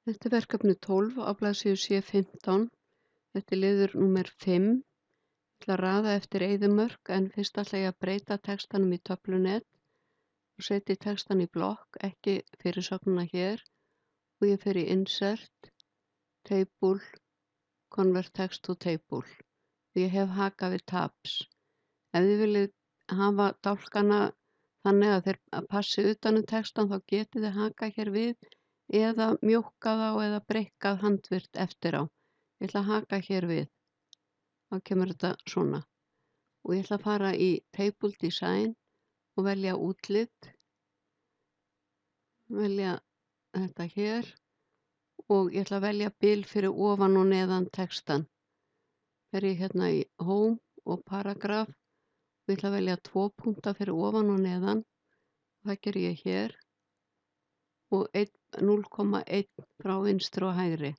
Þetta er verkefni 12 á blaðsíðu C15. Þetta er liður númer 5. Ég ætla að raða eftir eyðimörk en fyrst ætla ég að breyta textanum í töflunet og setja textan í blokk, ekki fyrirsögnina hér, og ég fer í Insert, Table, Convert Text to Table. Ég hef haka við Tabs. Ef þið viljið hafa dálkana þannig að þeir passi utan textan þá getið þið haka hér við eða mjókkað á eða breikkað handvirt eftir á. Ég ætla að haka hér við. Þá kemur þetta svona. Og ég ætla að fara í Table Design og velja útlit. Velja þetta hér og ég ætla að velja bil fyrir ofan og neðan textan. Fer ég hérna í Home og Paragraph og ég ætla að velja 2 punkta fyrir ofan og neðan. Það ger ég hér og 0,1 frá vinstri og hægri.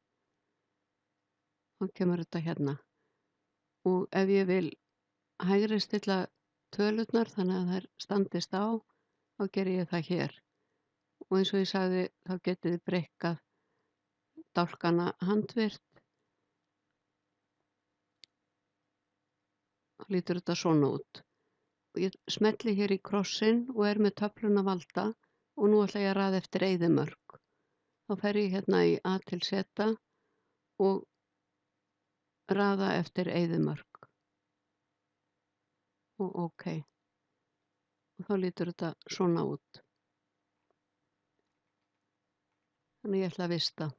Þá kemur þetta hérna. Og ef ég vil hægri stilla tölurnar þannig að þær standist á, þá ger ég það hér. Og eins og ég sagði, þá getið þið breikkað dálkana handvirt. Þá lítur þetta svona út. Og ég smelli hér í krossin og er með töfluna valda og nú ætla ég að raða eftir eyðimörk. Þá fer ég hérna í A til Z og raða eftir eyðimörk. Og OK. Og þá lítur þetta svona út. Þannig ég ætla að vista.